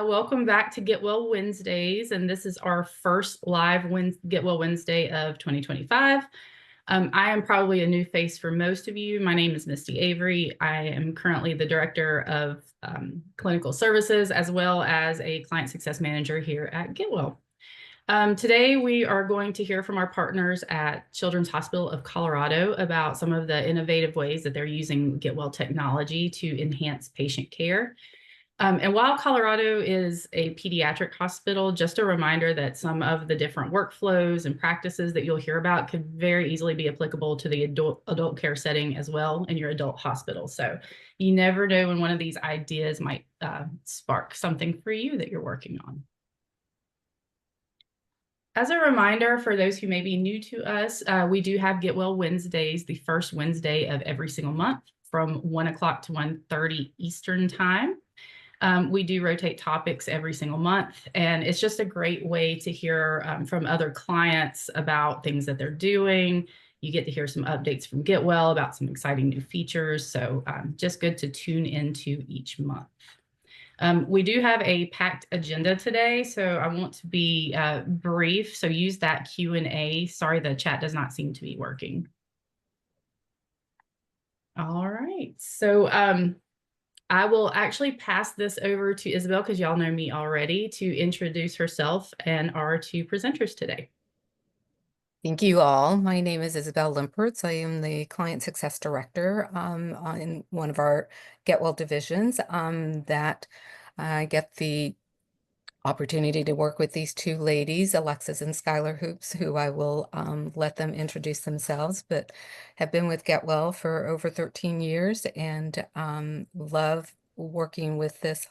Welcome back to Get Well Wednesdays, and this is our first live Get Well Wednesday of 2025. I am probably a new face for most of you. My name is Misty Avery. I am currently the Director of Clinical Services as well as a Client Success Manager here at Get Well. Today, we are going to hear from our partners at Children's Hospital of Colorado about some of the innovative ways that they're using Get Well technology to enhance patient care. And while Colorado is a pediatric hospital, just a reminder that some of the different workflows and practices that you'll hear about could very easily be applicable to the adult care setting as well in your adult hospital. So you never know when one of these ideas might spark something for you that you're working on. As a reminder for those who may be new to us, we do have Get Well Wednesdays, the first Wednesday of every single month from 1 o'clock to 1:30 Eastern Time. We do rotate topics every single month, and it's just a great way to hear from other clients about things that they're doing. You get to hear some updates from Get Well about some exciting new features. So just good to tune into each month. We do have a packed agenda today, so I want to be brief. So use that Q&A. Sorry, the chat does not seem to be working. All right. So I will actually pass this over to Isabel, because y'all know me already, to introduce herself and our two presenters today. Thank you all. My name is Isabel Limpertz. I am the Client Success Director in one of our Get Well divisions that I get the opportunity to work with these two ladies, Alexis and Skylar Hoops, who I will let them introduce themselves, but have been with Get Well for over 13 years and love working with this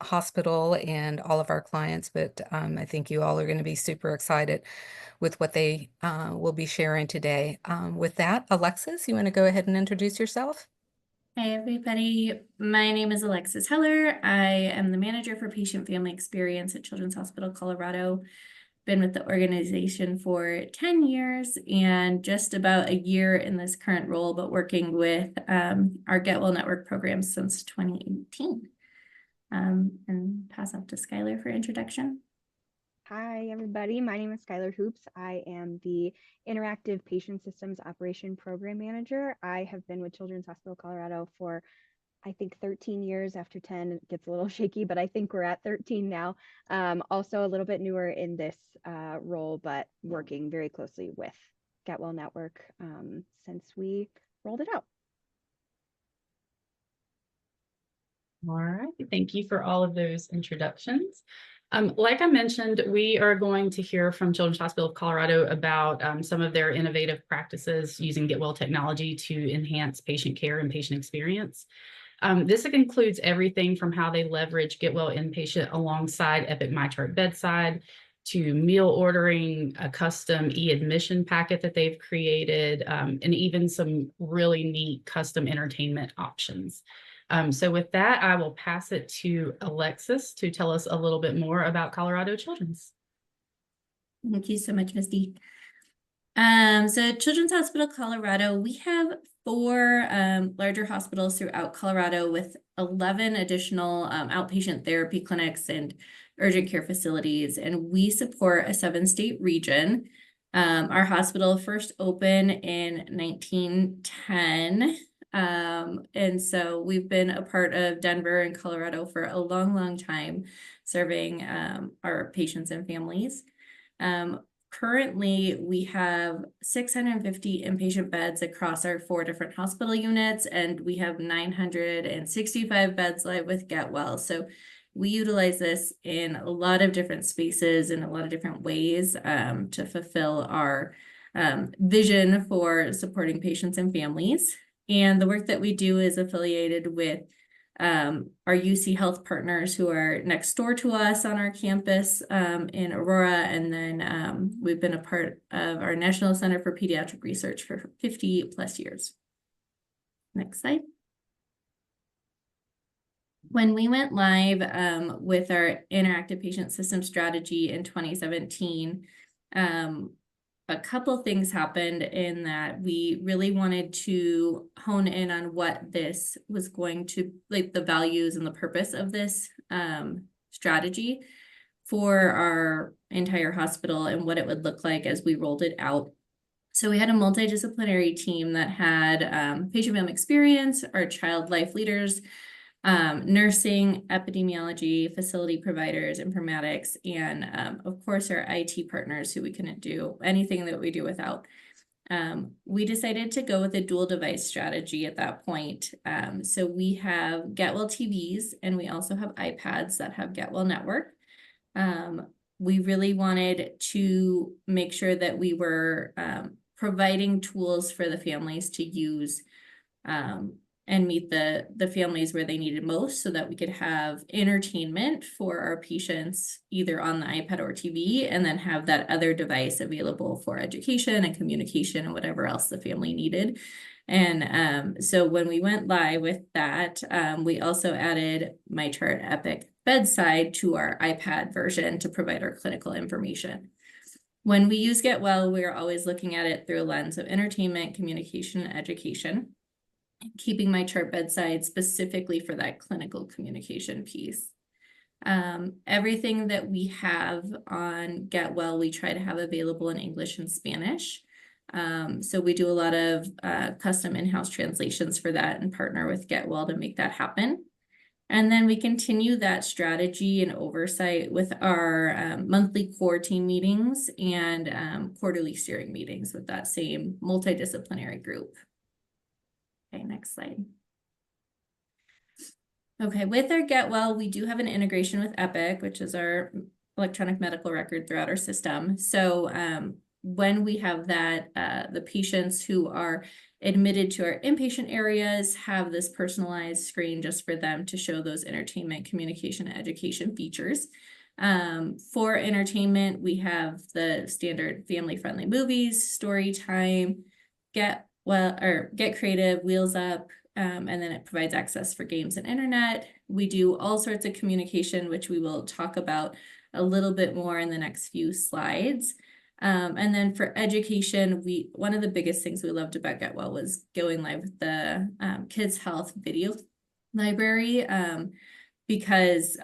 hospital and all of our clients. But I think you all are going to be super excited with what they will be sharing today. With that, Alexis, you want to go ahead and introduce yourself? Hi, everybody. My name is Alexis Heller. I am the manager for patient family experience at Children's Hospital Colorado. Been with the organization for 10 years and just about a year in this current role, but working with our Get Well Network program since 2018. And pass up to Skylar for introduction. Hi, everybody. My name is Skylar Hoops. I am the Interactive Patient Systems Operation Program Manager. I have been with Children's Hospital Colorado for, I think, 13 years. After 10, it gets a little shaky, but I think we're at 13 now. Also a little bit newer in this role, but working very closely with Get Well Network since we rolled it out. All right. Thank you for all of those introductions. Like I mentioned, we are going to hear from Children's Hospital of Colorado about some of their innovative practices using Get Well technology to enhance patient care and patient experience. This includes everything from how they leverage Get Well Inpatient alongside Epic MyChart Bedside to meal ordering, a custom e-admission packet that they've created, and even some really neat custom entertainment options. So with that, I will pass it to Alexis to tell us a little bit more about Colorado Children's. Thank you so much, Misty. So Children's Hospital Colorado, we have 4 larger hospitals throughout Colorado with 11 additional outpatient therapy clinics and urgent care facilities, and we support a 7-state region. Our hospital first opened in 1910. And so we've been a part of Denver and Colorado for a long, long time, serving our patients and families. Currently, we have 650 inpatient beds across our 4 different hospital units, and we have 965 beds live with Get Well. So we utilize this in a lot of different spaces in a lot of different ways to fulfill our vision for supporting patients and families. And the work that we do is affiliated with our UC Health partners who are next door to us on our campus in Aurora. And then we've been a part of our National Center for Pediatric Research for 50 plus years. Next slide. When we went live with our interactive patient system strategy in 2017, a couple things happened in that we really wanted to hone in on what this was going to, like the values and the purpose of this strategy for our entire hospital and what it would look like as we rolled it out. So we had a multidisciplinary team that had patient family experience, our child life leaders, nursing, epidemiology, facility providers, informatics, and of course our IT partners who we couldn't do anything that we do without. We decided to go with a dual device strategy at that point. So we have GetWell TVs and we also have iPads that have GetWell Network. We really wanted to make sure that we were providing tools for the families to use and meet the families where they needed most so that we could have entertainment for our patients either on the iPad or TV, and then have that other device available for education and communication and whatever else the family needed. And so when we went live with that, we also added MyChart Epic Bedside to our iPad version to provide our clinical information. When we use GetWell, we're always looking at it through a lens of entertainment, communication, and education, keeping MyChart Bedside specifically for that clinical communication piece. Everything that we have on GetWell, we try to have available in English and Spanish. So we do a lot of custom in-house translations for that and partner with GetWell to make that happen. And then we continue that strategy and oversight with our monthly core team meetings and quarterly steering meetings with that same multidisciplinary group. Okay, next slide. Okay, with our GetWell, we do have an integration with Epic, which is our electronic medical record throughout our system. So when we have that, the patients who are admitted to our inpatient areas have this personalized screen just for them to show those entertainment, communication, and education features. For entertainment, we have the standard family-friendly movies, story time, Get Creative, Wheels Up, and then it provides access for games and internet. We do all sorts of communication, which we will talk about a little bit more in the next few slides. And then for education, one of the biggest things we loved about GetWell was going live with the Kids Health video library, because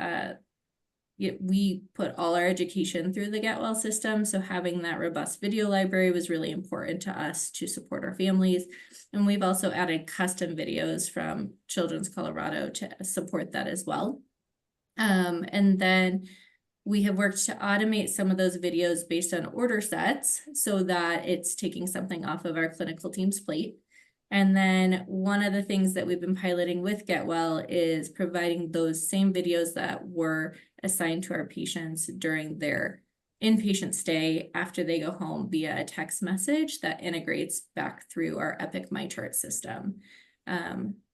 we put all our education through the GetWell system. So having that robust video library was really important to us to support our families. And we've also added custom videos from Children's Colorado to support that as well. And then we have worked to automate some of those videos based on order sets so that it's taking something off of our clinical team's plate. And then one of the things that we've been piloting with GetWell is providing those same videos that were assigned to our patients during their inpatient stay after they go home via a text message that integrates back through our Epic MyChart system.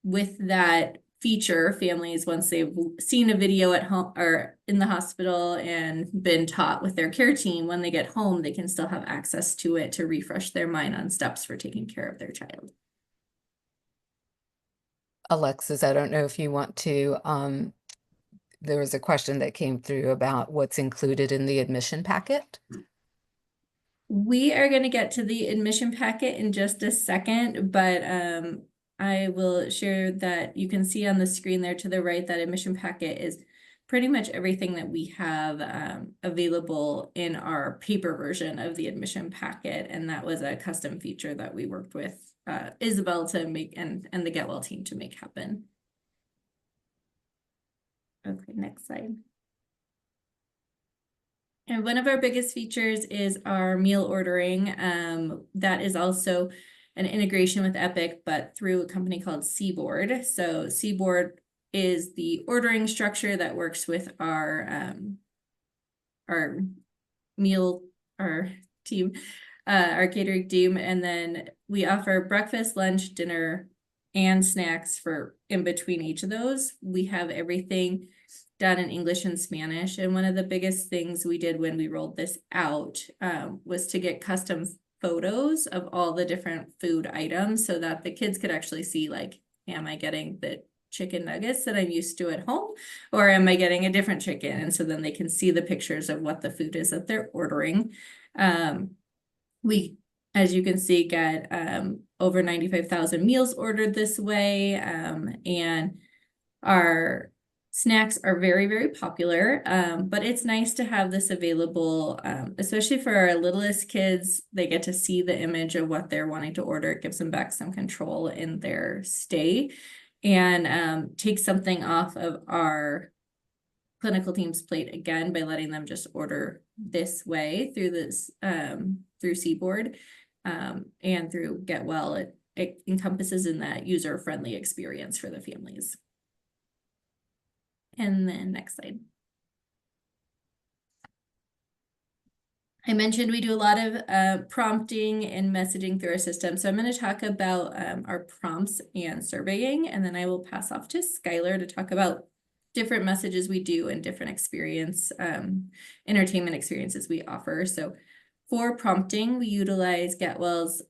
With that feature, families, once they've seen a video at home or in the hospital and been taught with their care team, when they get home, they can still have access to it to refresh their mind on steps for taking care of their child. Alexis, I don't know if you want to, there was a question that came through about what's included in the admission packet. We are going to get to the admission packet in just a second, but I will share that you can see on the screen there to the right that admission packet is pretty much everything that we have available in our paper version of the admission packet. And that was a custom feature that we worked with Isabel to make and the GetWell team to make happen. Okay, next slide. And one of our biggest features is our meal ordering. That is also an integration with Epic, but through a company called Seaboard. So Seaboard is the ordering structure that works with our team, our catering team. And then we offer breakfast, lunch, dinner, and snacks for in between each of those. We have everything done in English and Spanish. And one of the biggest things we did when we rolled this out was to get custom photos of all the different food items so that the kids could actually see, like, am I getting the chicken nuggets that I'm used to at home, or am I getting a different chicken? And so then they can see the pictures of what the food is that they're ordering. We, as you can see, get over 95,000 meals ordered this way, and our Snacks are very, very popular, but it's nice to have this available, especially for our littlest kids. They get to see the image of what they're wanting to order. It gives them back some control in their stay, and takes something off of our clinical team's plate again by letting them just order this way through this through Seaboard and through Get Well. It encompasses in that user-friendly experience for the families. And then next slide. I mentioned we do a lot of prompting and messaging through our system. So I'm going to talk about our prompts and surveying, and then I will pass off to Skylar to talk about different messages we do and different entertainment experiences we offer. So for prompting, we utilize Get Well's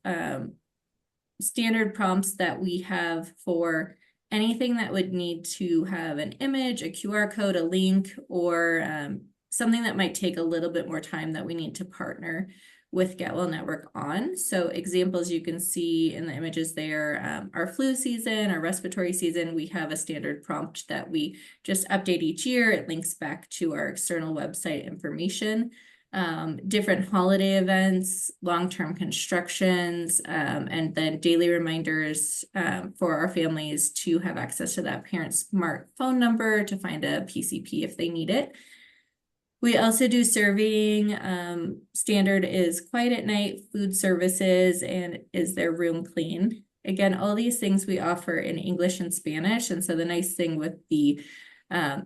standard prompts that we have for anything that would need to have an image, a QR code, a link, or something that might take a little bit more time that we need to partner with Get Well Network on. So examples you can see in the images there, our flu season, our respiratory season, we have a standard prompt that we just update each year. It links back to our external website information. Different holiday events, long-term constructions, and then daily reminders for our families to have access to that parent's smartphone number to find a PCP if they need it. We also do surveying. Standard is quiet at night, food services, and is their room clean? Again, all these things we offer in English and Spanish. And so the nice thing with the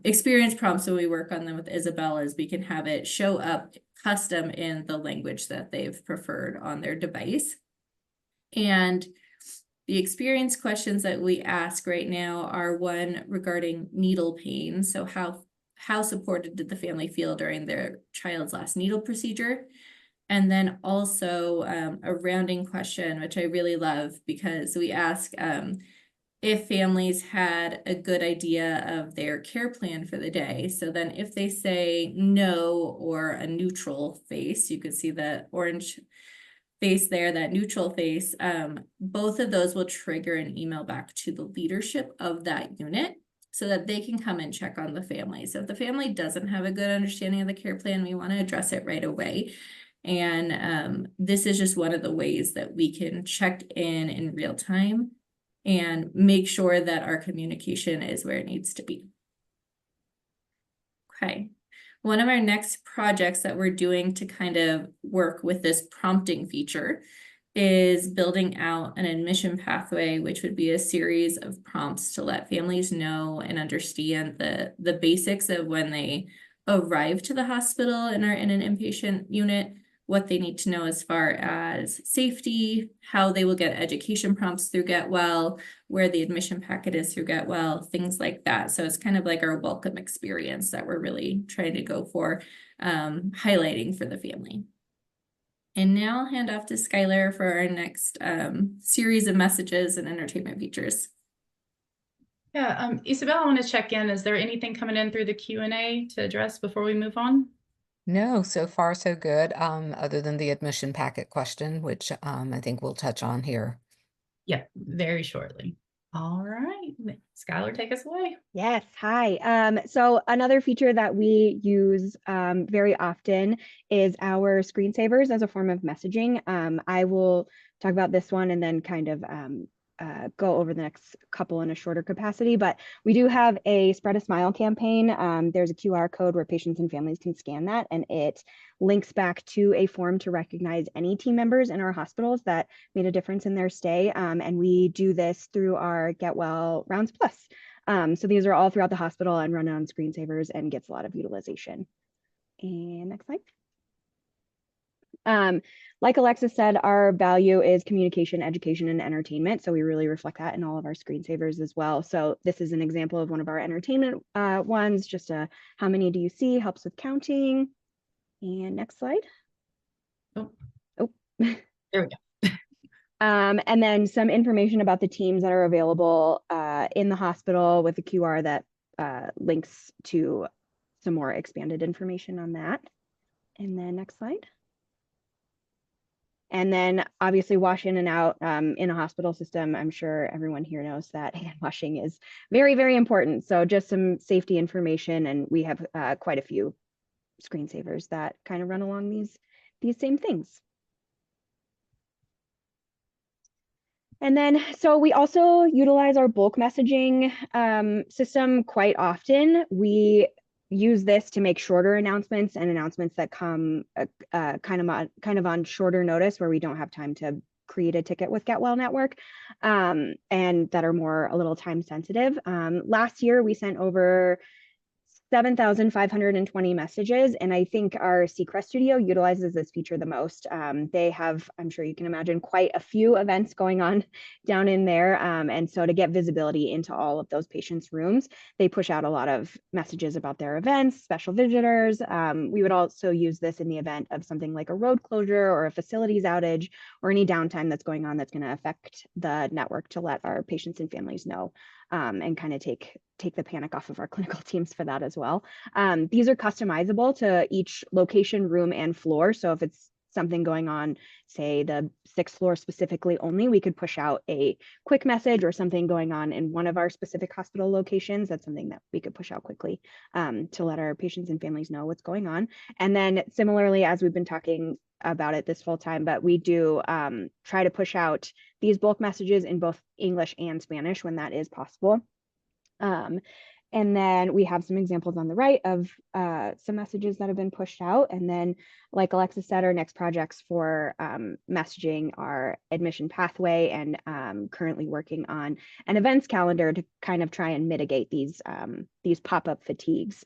experience prompts when we work on them with Isabel is we can have it show up custom in the language that they've preferred on their device. And the experience questions that we ask right now are one regarding needle pain. So how supported did the family feel during their child's last needle procedure? And then also a rounding question, which I really love, because we ask if families had a good idea of their care plan for the day. So then if they say no or a neutral face, you could see the orange face there, that neutral face, both of those will trigger an email back to the leadership of that unit so that they can come and check on the family. So if the family doesn't have a good understanding of the care plan, we want to address it right away. And this is just one of the ways that we can check in real time and make sure that our communication is where it needs to be. Okay. One of our next projects that we're doing to kind of work with this prompting feature is building out an admission pathway, which would be a series of prompts to let families know and understand the basics of when they arrive to the hospital and are in an inpatient unit, what they need to know as far as safety, how they will get education prompts through Get Well, where the admission packet is through Get Well, things like that. So it's kind of like our welcome experience that we're really trying to go for, highlighting for the family. And now I'll hand off to Skylar for our next series of messages and entertainment features. Yeah, Isabel, I want to check in. Is there anything coming in through the Q&A to address before we move on? No, so far so good, other than the admission packet question, which I think we'll touch on here. Yeah, very shortly. All right, Skylar, take us away. Yes, hi. So another feature that we use very often is our screensavers as a form of messaging. I will talk about this one and then kind of go over the next couple in a shorter capacity, but we do have a Spread a Smile campaign. There's a QR code where patients and families can scan that, and it links back to a form to recognize any team members in our hospitals that made a difference in their stay. And we do this through our Get Well Rounds Plus. So these are all throughout the hospital and run on screensavers and gets a lot of utilization. And next slide. Like Alexis said, our value is communication, education, and entertainment. So we really reflect that in all of our screensavers as well. So this is an example of one of our entertainment ones, just how many do you see, helps with counting. And next slide. Oh. There we go. And then some information about the teams that are available in the hospital with the QR that links to some more expanded information on that. And then next slide. And then obviously wash in and out in a hospital system. I'm sure everyone here knows that hand washing is very, very important. So just some safety information, and we have quite a few screensavers that kind of run along these same things. And then, so we also utilize our bulk messaging system quite often. We use this to make shorter announcements and announcements that come kind of on shorter notice, where we don't have time to create a ticket with Get Well Network, and that are more a little time sensitive. Last year, we sent over 7,520 messages. And I think our Seacrest studio utilizes this feature the most. They have, I'm sure you can imagine, quite a few events going on down in there. And so to get visibility into all of those patients' rooms, they push out a lot of messages about their events, special visitors. We would also use this in the event of something like a road closure or a facilities outage or any downtime that's going on that's going to affect the network, to let our patients and families know, and kind of take the panic off of our clinical teams for that as well. These are customizable to each location, room, and floor. So if it's something going on, say the 6th floor specifically only, we could push out a quick message, or something going on in one of our specific hospital locations. That's something that we could push out quickly to let our patients and families know what's going on. And then similarly, as we've been talking about it this whole time, but we do try to push out these bulk messages in both English and Spanish when that is possible. And then we have some examples on the right of some messages that have been pushed out. And then, like Alexis said, our next projects for messaging are admission pathway, and currently working on an events calendar to kind of try and mitigate these pop-up fatigues,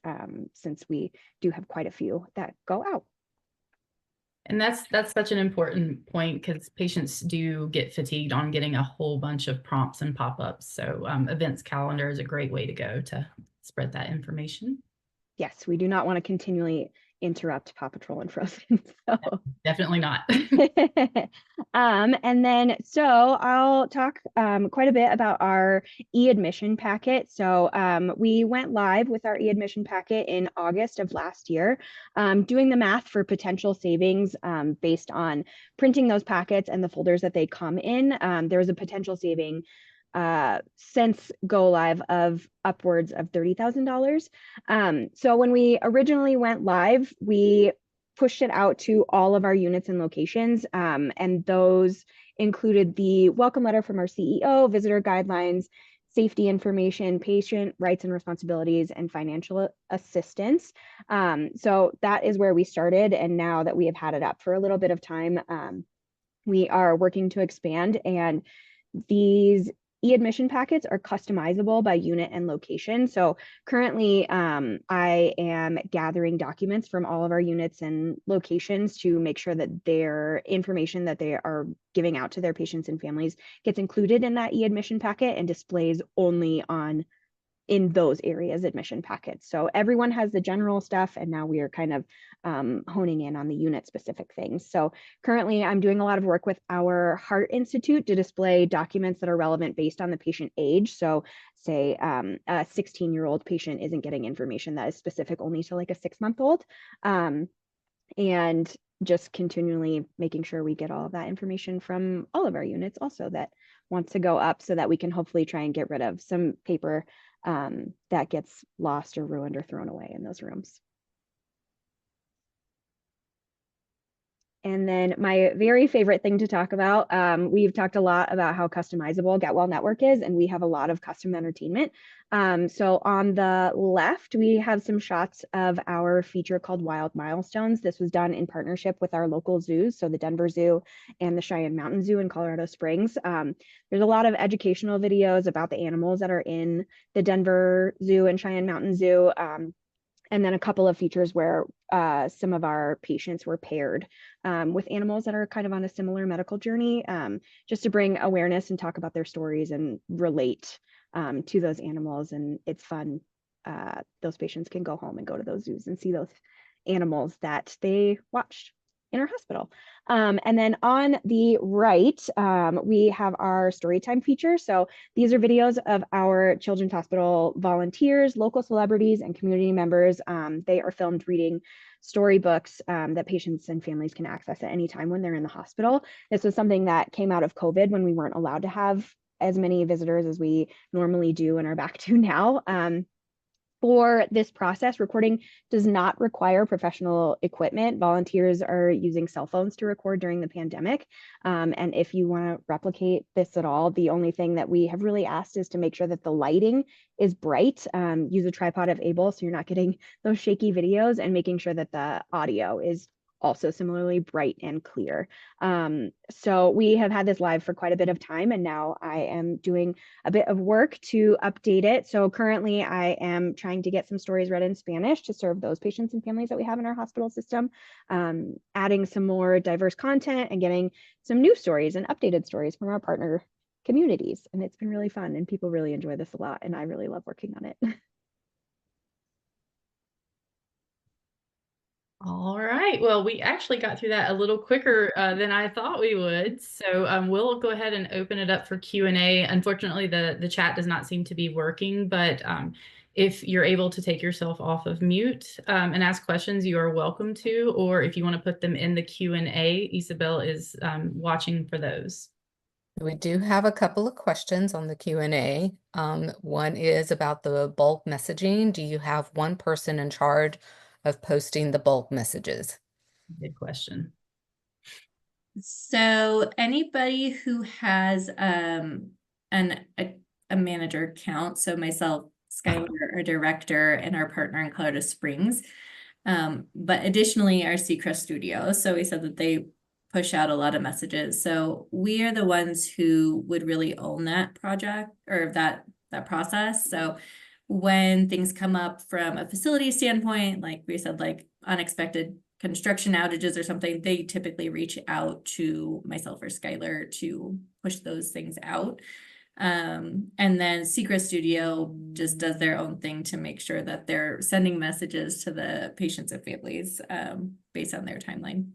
since we do have quite a few that go out. And that's such an important point, because patients do get fatigued on getting a whole bunch of prompts and pop-ups. So events calendar is a great way to go to spread that information. Yes, we do not want to continually interrupt Paw Patrol and Frozen. So Definitely not. and then, so I'll talk quite a bit about our e-admission packet. So we went live with our e-admission packet in August of last year, doing the math for potential savings based on printing those packets and the folders that they come in. There was a potential saving since go live of upwards of $30,000. So when we originally went live, we pushed it out to all of our units and locations, and those included the welcome letter from our CEO, visitor guidelines, safety information, patient rights and responsibilities, and financial assistance. So that is where we started, and now that we have had it up for a little bit of time, we are working to expand, and these e-admission packets are customizable by unit and location. So currently, I am gathering documents from all of our units and locations to make sure that their information that they are giving out to their patients and families gets included in that e-admission packet and displays only in those areas admission packets. So everyone has the general stuff, and now we are kind of honing in on the unit specific things. So currently I'm doing a lot of work with our Heart Institute to display documents that are relevant based on the patient age. So say a 16-year-old patient isn't getting information that is specific only to like a 6-month-old. And just continually making sure we get all of that information from all of our units also that wants to go up, so that we can hopefully try and get rid of some paper that gets lost or ruined or thrown away in those rooms. And then my very favorite thing to talk about, we've talked a lot about how customizable Get Well Network is, and we have a lot of custom entertainment. So on the left, we have some shots of our feature called Wild Milestones. This was done in partnership with our local zoos, so the Denver Zoo and the Cheyenne Mountain Zoo in Colorado Springs. There's a lot of educational videos about the animals that are in the Denver Zoo and Cheyenne Mountain Zoo. And then a couple of features where some of our patients were paired with animals that are kind of on a similar medical journey, just to bring awareness and talk about their stories and relate to those animals. And it's fun. Those patients can go home and go to those zoos and see those animals that they watched. in our hospital. And then on the right, we have our Storytime feature. So these are videos of our Children's Hospital volunteers, local celebrities, and community members. They are filmed reading storybooks that patients and families can access at any time when they're in the hospital. This was something that came out of COVID when we weren't allowed to have as many visitors as we normally do and are back to now. For this process, recording does not require professional equipment. Volunteers are using cell phones to record during the pandemic. And if you want to replicate this at all, the only thing that we have really asked is to make sure that the lighting is bright. Use a tripod if able, so you're not getting those shaky videos, and making sure that the audio is also similarly bright and clear. So we have had this live for quite a bit of time, and now I am doing a bit of work to update it. So currently I am trying to get some stories read in Spanish to serve those patients and families that we have in our hospital system, adding some more diverse content and getting some new stories and updated stories from our partner communities. And it's been really fun, and people really enjoy this a lot, and I really love working on it. All right. Well, we actually got through that a little quicker than I thought we would. So we'll go ahead and open it up for Q&A. Unfortunately, the chat does not seem to be working, but if you're able to take yourself off of mute and ask questions, you are welcome to, or if you want to put them in the Q&A, Isabel is watching for those. We do have a couple of questions on the Q&A. One is about the bulk messaging. Do you have one person in charge of posting the bulk messages? Good question. So anybody who has a manager account, so myself, Skylar, our director, and our partner in Colorado Springs, but additionally our Seacrest studio. So we said that they push out a lot of messages. So we are the ones who would really own that project or that process. So when things come up from a facility standpoint, like we said, like unexpected construction outages or something, they typically reach out to myself or Skylar to push those things out. And then Seacrest Studio just does their own thing to make sure that they're sending messages to the patients and families based on their timeline.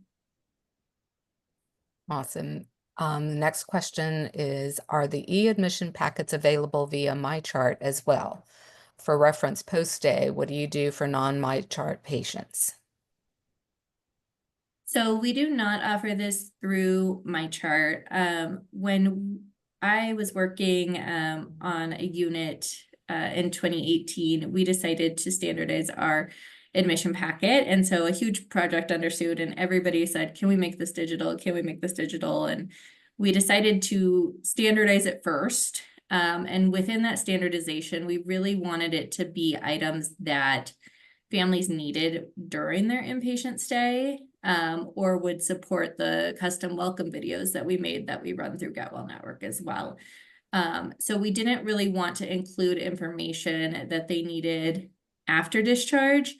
Awesome. Next question is, are the e-admission packets available via MyChart as well? For reference, post-stay, what do you do for non-MyChart patients? So we do not offer this through MyChart. When I was working on a unit in 2018, we decided to standardize our admission packet. And so a huge project understood, and everybody said, can we make this digital? Can we make this digital? And we decided to standardize it first. And within that standardization, we really wanted it to be items that families needed during their inpatient stay, or would support the custom welcome videos that we made that we run through Get Well Network as well. So we didn't really want to include information that they needed after discharge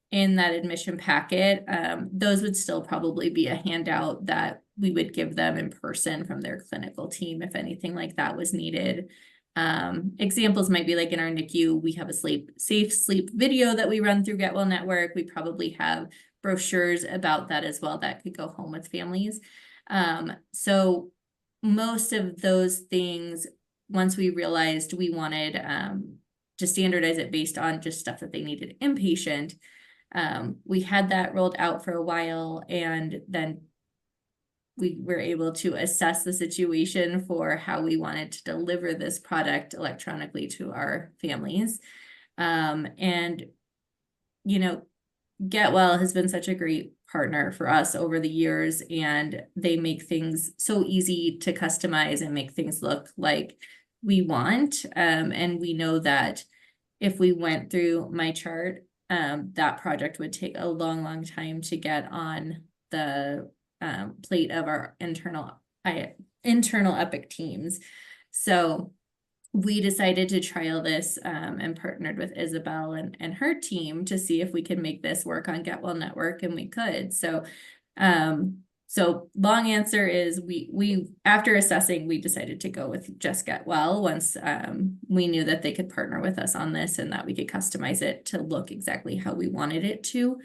in that admission packet. Those would still probably be a handout that we would give them in person from their clinical team if anything like that was needed. Examples might be like in our NICU, we have a safe sleep video that we run through Get Well Network. We probably have brochures about that as well that could go home with families. So most of those things, once we realized we wanted to standardize it based on just stuff that they needed inpatient, we had that rolled out for a while, and then we were able to assess the situation for how we wanted to deliver this product electronically to our families. And, you know, Get Well has been such a great partner for us over the years, and they make things so easy to customize and make things look like we want. And we know that if we went through MyChart, that project would take a long time to get on the plate of our internal Epic teams. So we decided to trial this and partnered with Isabel and her team to see if we could make this work on Get Well Network, and we could. So so long answer is we after assessing, we decided to go with just Get Well once we knew that they could partner with us on this and that we could customize it to look exactly how we wanted it to.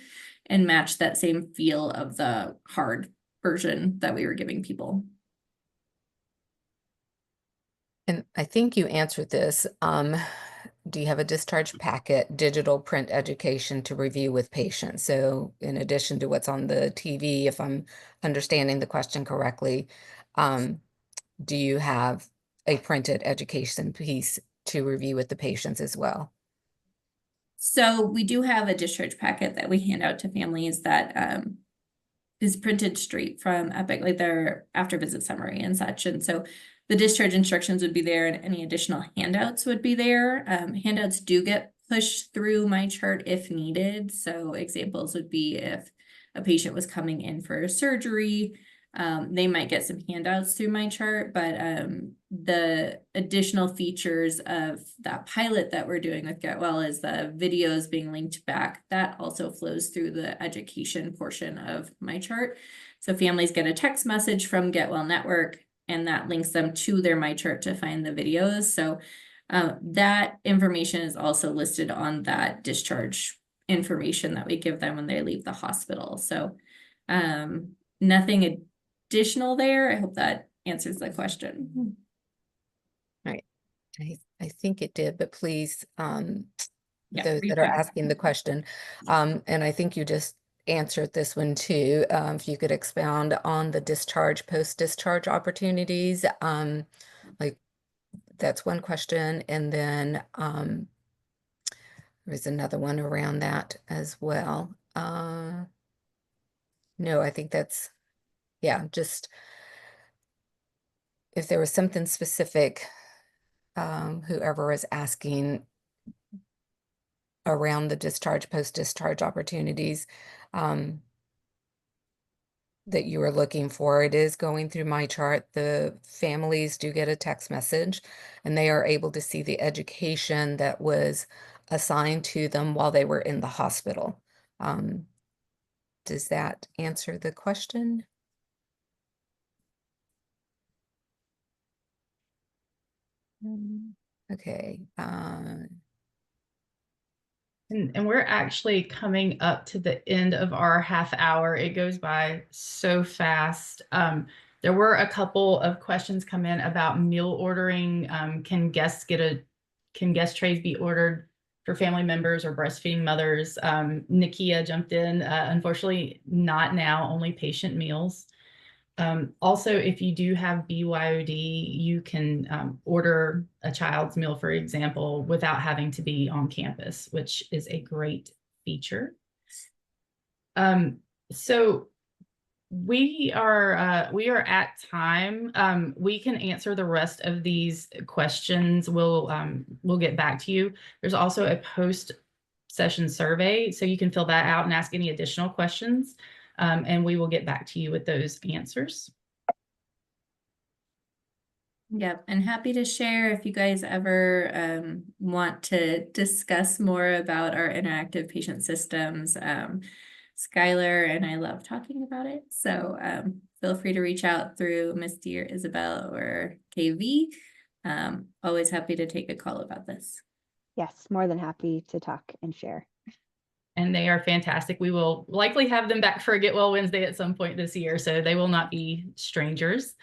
and match that same feel of the hard version that we were giving people. And I think you answered this. Do you have a discharge packet, digital print education to review with patients? So in addition to what's on the TV, if I'm understanding the question correctly, do you have a printed education piece to review with the patients as well? So we do have a discharge packet that we hand out to families that is printed straight from Epic, like their after visit summary and such. And so the discharge instructions would be there, and any additional handouts would be there. Handouts do get pushed through MyChart if needed. So examples would be if a patient was coming in for surgery, they might get some handouts through MyChart, but the additional features of that pilot that we're doing with GetWell is the videos being linked back. That also flows through the education portion of MyChart. So families get a text message from GetWell Network, and that links them to their MyChart to find the videos. So that information is also listed on that discharge information that we give them when they leave the hospital. So nothing additional there. I hope that answers the question. Right. I think it did, but please, Yeah, those that are asking the question, and I think you just answered this one too. If you could expound on the discharge, post-discharge opportunities, like that's one question. And then there's another one around that as well. No, I think that's, yeah, just if there was something specific, whoever is asking around the discharge, post-discharge opportunities, that you are looking for, it is going through MyChart. The families do get a text message, and they are able to see the education that was assigned to them while they were in the hospital. Does that answer the question? Okay. And we're actually coming up to the end of our half hour. It goes by so fast. There were a couple of questions come in about meal ordering. Can guest trays be ordered for family members or breastfeeding mothers? Nikia jumped in. Unfortunately, not now, only patient meals. Also, if you do have BYOD, you can order a child's meal, for example, without having to be on campus, which is a great feature. So we are at time. We can answer the rest of these questions. We'll get back to you. There's also a post-session survey, so you can fill that out and ask any additional questions. And we will get back to you with those answers. Yep, and happy to share if you guys ever want to discuss more about our interactive patient systems. Skylar and I love talking about it, so feel free to reach out through Misty or Isabel or KV. Always happy to take a call about this. Yes, more than happy to talk and share. And they are fantastic. We will likely have them back for a Get Well Wednesday at some point this year, so they will not be strangers.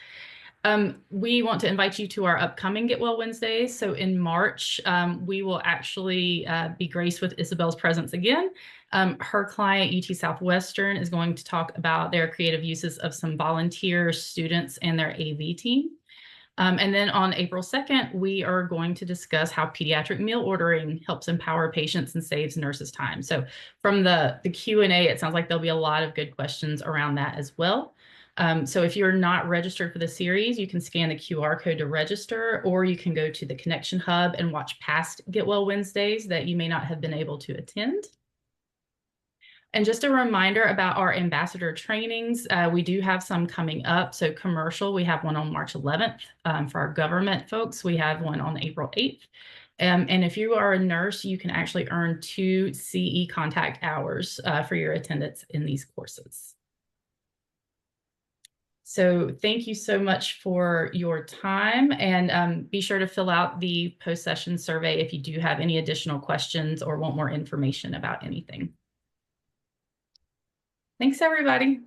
We want to invite you to our upcoming Get Well Wednesdays. So in March, we will actually be graced with Isabel's presence again. Her client, UT Southwestern, is going to talk about their creative uses of some volunteer students and their AV team. And then on April 2nd, we are going to discuss how pediatric meal ordering helps empower patients and saves nurses time. So from the Q&A, it sounds like there'll be a lot of good questions around that as well. So if you're not registered for the series, you can scan the QR code to register, or you can go to the Connection Hub and watch past Get Well Wednesdays that you may not have been able to attend. And just a reminder about our ambassador trainings. We do have some coming up. So commercial, we have one on March 11th. For our government folks, we have one on April 8th. And if you are a nurse, you can actually earn 2 CE contact hours for your attendance in these courses. So thank you so much for your time, and be sure to fill out the post-session survey if you do have any additional questions or want more information about anything. Thanks, everybody.